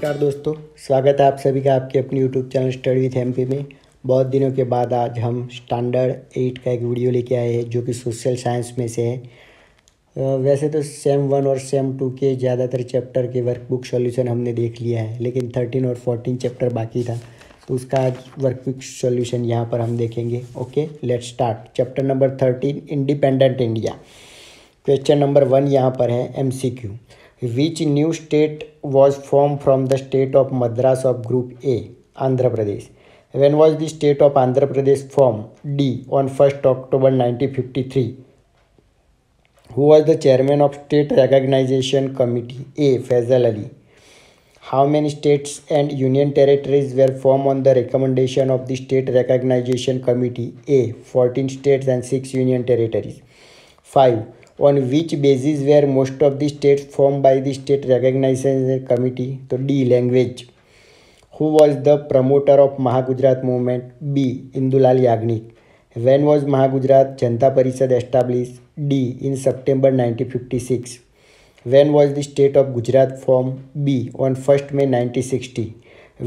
नमस्कार दोस्तों, स्वागत है आप सभी का आपके अपने YouTube channel study with MP में। बहुत दिनों के बाद आज हम स्टैंडर्ड 8 का एक वीडियो लेके आए हैं जो कि सोशल साइंस में से है। वैसे तो सेम 1 और सेम 2 के ज़्यादातर चैप्टर के वर्कबुक सॉल्यूशन हमने देख लिया है, लेकिन 13 और 14 चैप्टर बाकी था, तो उसका आज वर्कबुक सॉल्यूशन यहाँ पर हम देखेंगे। Okay, let's start. Chapter number 13, independent India. Question number 1 यहाँ पर है MCQ। Which new state was formed from the state of Madras of Group A, Andhra Pradesh? When was the state of Andhra Pradesh formed? D. On 1st October 1953. Who was the chairman of State Recognition Committee? A. Faisal Ali. How many states and union territories were formed on the recommendation of the State Recognition Committee? A. 14 states and 6 union territories. 5. On which basis were most of the states formed by the State Recognition Committee? तो D. Language. Who was the promoter of Mahagujarat movement? B. Indulal Yagnik. When was Mahagujarat Janata Parishad established? D. In September 1956. When was the state of Gujarat formed? B. On 1st May 1960.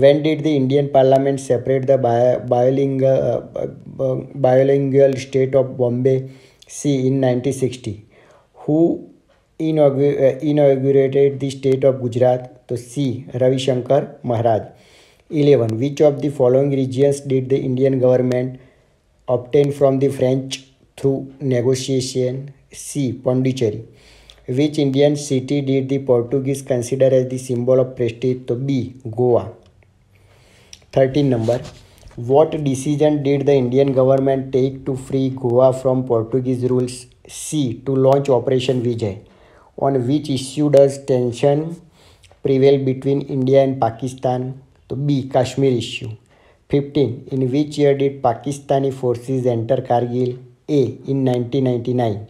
When did the Indian Parliament separate the bilingual state of Bombay? C. In 1960. Who inaugurated the state of Gujarat? तो C. Ravi Shankar Maharaj. 11. Which of the following regions did the Indian government obtain from the French through negotiation? C. Pondicherry. Which Indian city did the Portuguese consider as the symbol of prestige? तो B. Goa. 13 number. What decision did the Indian government take to free Goa from Portuguese rules? C. To launch Operation Vijay. On which issue does tension prevail between India and Pakistan? तो B. Kashmir issue. 15. In which year did Pakistani forces enter Kargil? A. In 1999.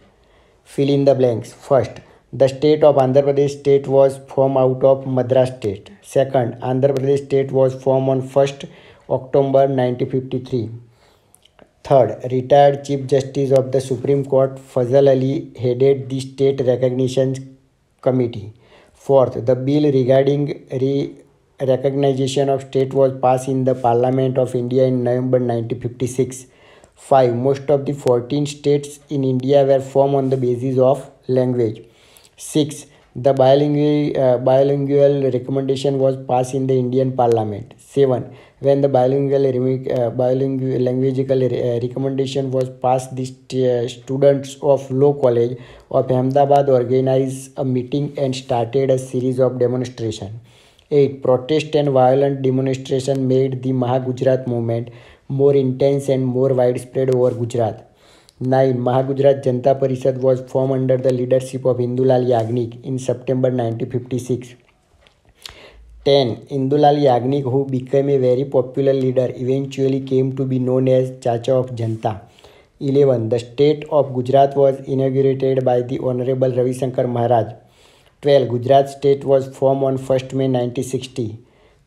Fill in the blanks. First, the state of Andhra Pradesh state was formed out of Madras state. Second, Andhra Pradesh state was formed on 1st October 1953. Third, retired Chief Justice of the Supreme Court Fazal Ali headed the State Recognition Committee. Fourth, the bill regarding recognition of state was passed in the Parliament of India in November 1956. 5. Most of the 14 states in India were formed on the basis of language. 6. The bilingual recommendation was passed in the Indian Parliament. 7. When the bilingual languageal recommendation was passed, the students of Law College of Ahmedabad organized a meeting and started a series of demonstrations. 8. Protest and violent demonstration made the Mahagujarat movement more intense and more widespread over Gujarat. 9. Mahagujarat Janata Parishad was formed under the leadership of Indulal Yagnik in September 1956. 10. Indulal Yagnik, who became a very popular leader, eventually came to be known as Chacha of Janata. 11. The state of Gujarat was inaugurated by the Honorable Ravi Shankar Maharaj. 12. Gujarat state was formed on 1st May 1960.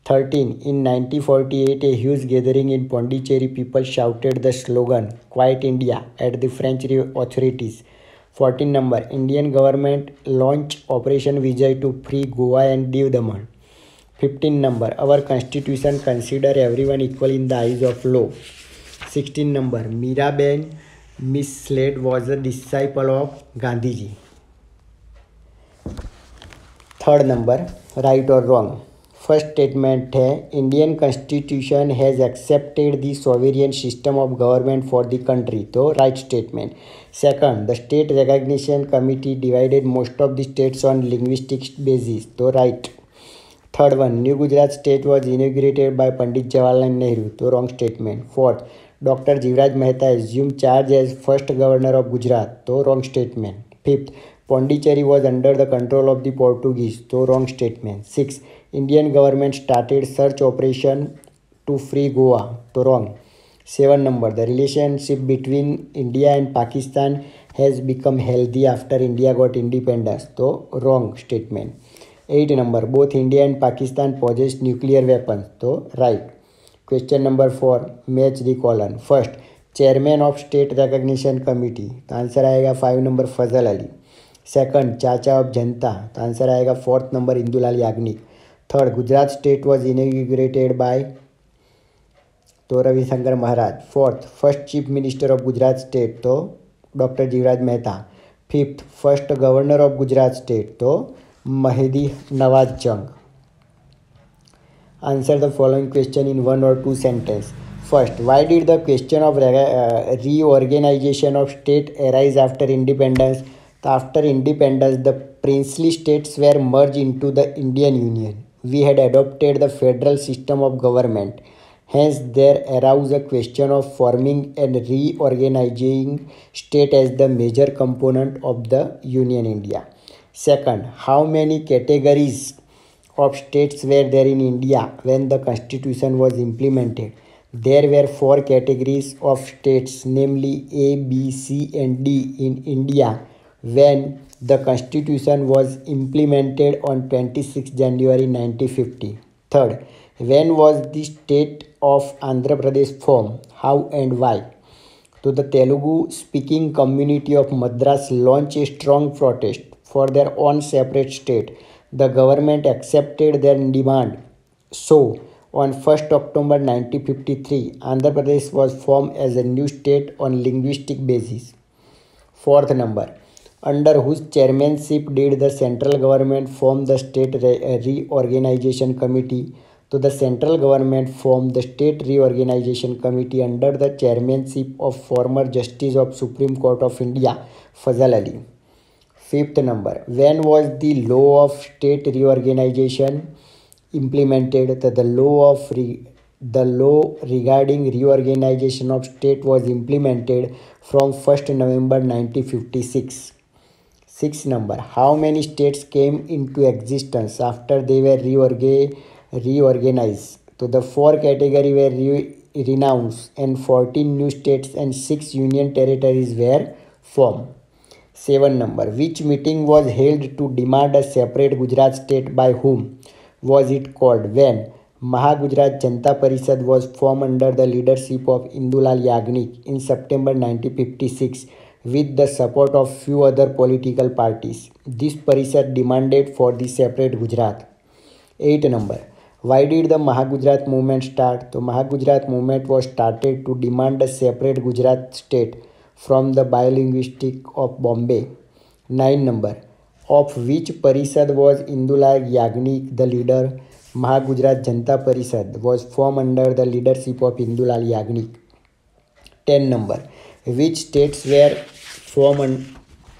13. In 1948, a huge gathering in Pondicherry, people shouted the slogan "Quiet India" at the French authorities. 14 number. Indian government launched Operation Vijay to free Goa and Diu Daman. 15 number. Our constitution consider everyone equal in the eyes of law. 16 number. Miraben misled was a disciple of Gandhiji. Third number. Right or wrong? First statement है Indian constitution has accepted the sovereign system of government for the country, तो right statement. Second, the state recognition committee divided most of the states on linguistic basis, तो right. Third one, new Gujarat state was inaugurated by Pandit Jawaharlal Nehru, तो wrong statement. Fourth, doctor Jivraj Mehta assume charge as first governor of Gujarat, तो wrong statement. Fifth, Pondicherry was under the control of the Portuguese, तो wrong statement. 6. Indian government started search operation to free Goa, तो wrong. 7 number. The relationship between India and Pakistan has become healthy after India got independence, तो wrong statement. 8 number. Both India and Pakistan possess nuclear weapons, तो right. Question number 4. Match the column. First, chairman of State Recognition Committee, तो answer आएगा 5 number Fazal Ali. Second, Chacha of Janata, तो answer आएगा 4th number Indulal Yagnik. Third, Gujarat state was inaugurated by तो Ravishankar Maharaj. Fourth, first chief minister of Gujarat state तो doctor Jivraj Mehta. Fifth, first governor of Gujarat state तो Mahdi Nawaz Jung. Answer the following question in one or two sentences. First, why did the question of reorganization of state arise after independence? After independence, the princely states were merged into the Indian Union. We had adopted the federal system of government. Hence, there arose a question of forming and reorganizing state as the major component of the Union India. Second, how many categories of states were there in India when the constitution was implemented? There were 4 categories of states, namely A, B, C and D in India when the constitution was implemented on 26 January 1950. Third, when was the state of Andhra Pradesh formed? How and why? So the Telugu speaking community of Madras launched a strong protest for their own separate state. The government accepted their demand. So, on 1st October 1953, Andhra Pradesh was formed as a new state on linguistic basis. Fourth number, under whose chairmanship did the central government form the state reorganization committee? So the central government formed the State Reorganization Committee under the chairmanship of former Justice of Supreme Court of India, Fazal Ali. Fifth number, when was the law of state reorganization implemented? The law regarding reorganization of state was implemented from 1st November 1956. Sixth number, how many states came into existence after they were reorganized? So the 4 categories were renounced and 14 new states and 6 union territories were formed. 7 number, which meeting was held to demand a separate Gujarat state? By whom was it called? When Mahagujarat Janata Parishad was formed under the leadership of Indulal Yagnik in September 1956 with the support of few other political parties. This Parishad demanded for the separate Gujarat. 8 number, why did the Mahagujarat movement start? The Mahagujarat movement was started to demand a separate Gujarat state from the bilinguistic of Bombay. 9 number, of which Parishad was Indulal Yagnik the leader? Mahagujarat Janata Parishad was formed under the leadership of Indulal Yagnik. 10 number, which states were formed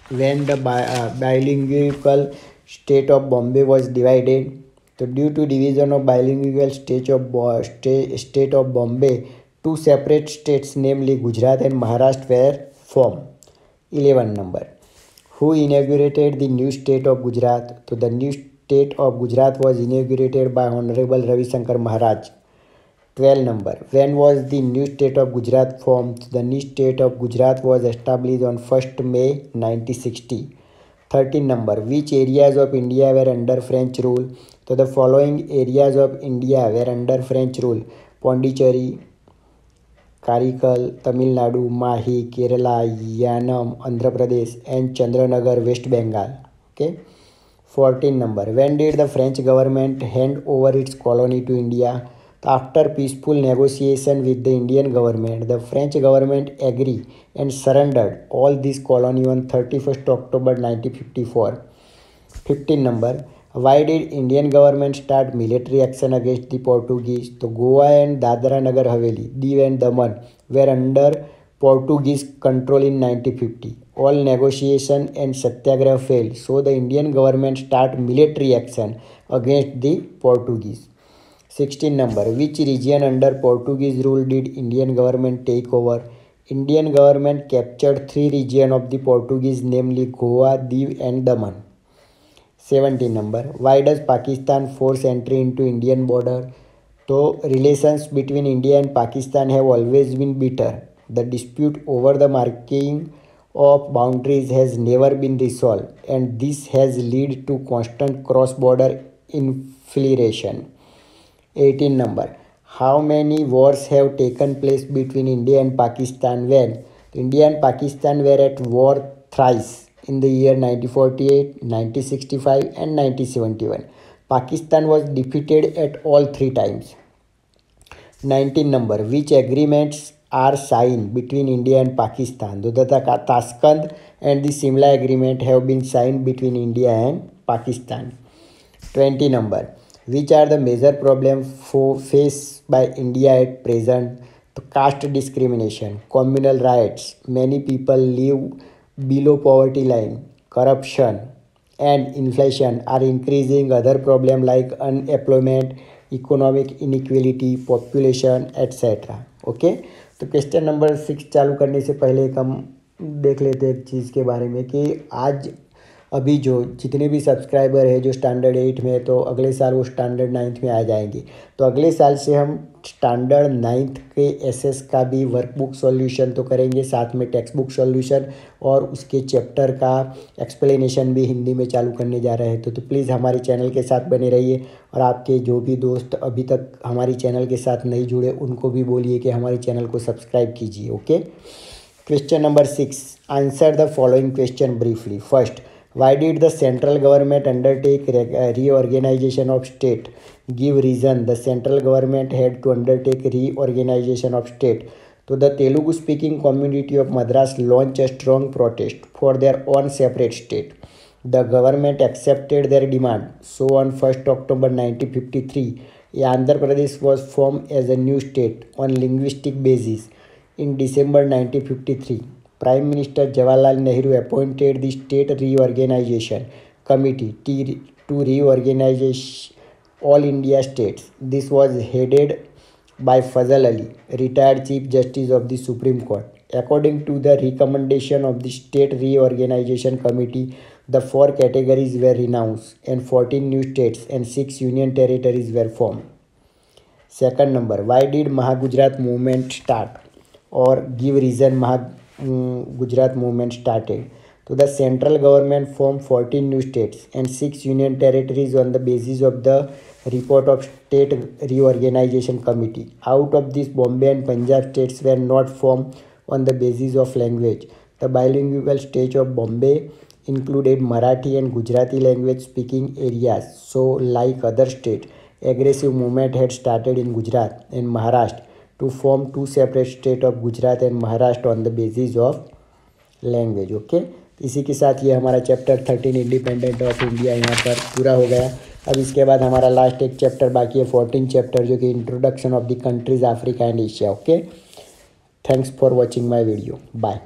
when the bilingual state of Bombay was divided? So due to division of bilingual state of Bombay, 2 separate states, namely Gujarat and Maharashtra, were formed. 11 number, who inaugurated the new state of Gujarat? So the new state of Gujarat was inaugurated by Honorable Ravi Shankar Maharaj. 12 number, when was the new state of Gujarat formed? The new state of Gujarat was established on 1st May 1960. 13 number, which areas of India were under French rule? So the following areas of India were under French rule: Pondicherry, Karikal, Tamil Nadu, Mahi, Kerala, Yanam, Andhra Pradesh and Chandranagar, West Bengal. Okay. 14 number, when did the French government hand over its colony to India? After peaceful negotiation with the Indian government, the French government agreed and surrendered all these colonies on 31st October 1954. 15 number, why did Indian government start military action against the Portuguese? So Goa and Dadra Nagar Haveli, Diu and Daman were under Portuguese control in 1950. All negotiation and satyagraha failed, so the Indian government started military action against the Portuguese. 16 number, which region under Portuguese rule did Indian government take over? Indian government captured 3 regions of the Portuguese, namely Goa, Diu and Daman. 17 number, why does Pakistan force entry into Indian border? So relations between India and Pakistan have always been bitter. The dispute over the marking of boundaries has never been resolved, and this has led to constant cross-border infiltration. 18 number, how many wars have taken place between India and Pakistan? When India and Pakistan were at war thrice, in the year 1948, 1965 and 1971. Pakistan was defeated at all 3 times. 19 number, which agreements are signed between India and Pakistan? So the Tashkent and the Simla agreement have been signed between India and Pakistan. 20 number, which are the major problems faced by India at present? The caste discrimination, communal riots, many people live below poverty line, corruption and inflation are increasing. Other problems like unemployment, economic inequality, population etcetera. Okay, तो question number 6 चालू करने से पहले एक हम देख लेते हैं एक चीज़ के बारे में कि आज अभी जो जितने भी सब्सक्राइबर है जो स्टैंडर्ड 8 में है तो अगले साल वो स्टैंडर्ड 9 में आ जाएंगे। तो अगले साल से हम स्टैंडर्ड 9 के एसएस का भी वर्कबुक सॉल्यूशन तो करेंगे, साथ में टेक्स्ट बुक सॉल्यूशन और उसके चैप्टर का एक्सप्लेनेशन भी हिंदी में चालू करने जा रहे हैं। तो प्लीज़ हमारे चैनल के साथ बने रहिए और आपके जो भी दोस्त अभी तक हमारे चैनल के साथ नहीं जुड़े उनको भी बोलिए कि हमारे चैनल को सब्सक्राइब कीजिए। Okay, question number 6, answer the following question briefly. First, why did the central government undertake reorganization of state? Give reason. The central government had to undertake reorganization of state. So the Telugu speaking community of Madras launched a strong protest for their own separate state. The government accepted their demand. So on 1st October 1953, Andhra Pradesh was formed as a new state on linguistic basis. In December 1953, Prime Minister Jawaharlal Nehru appointed the State Reorganization Committee to reorganize all India states. This was headed by Fazal Ali, retired Chief Justice of the Supreme Court. According to the recommendation of the State Reorganization Committee, the 4 categories were renounced and 14 new states and 6 union territories were formed. Second number, why did Mahagujarat movement start? Or give reason Gujarat movement started. So the central government formed 14 new states and 6 union territories on the basis of the report of State Reorganization Committee. Out of this, Bombay and Punjab states were not formed on the basis of language. The bilingual state of Bombay included Marathi and Gujarati language speaking areas. So like other states, aggressive movement had started in Gujarat and Maharashtra to form 2 separate states of Gujarat and Maharashtra on the basis of language. Okay, इसी के साथ ये हमारा chapter 13 independent of India यहाँ पर पूरा हो गया। अब इसके बाद हमारा लास्ट एक चैप्टर बाकी है 14 चैप्टर जो कि introduction of the countries Africa and Asia. Okay, thanks for watching my video, bye.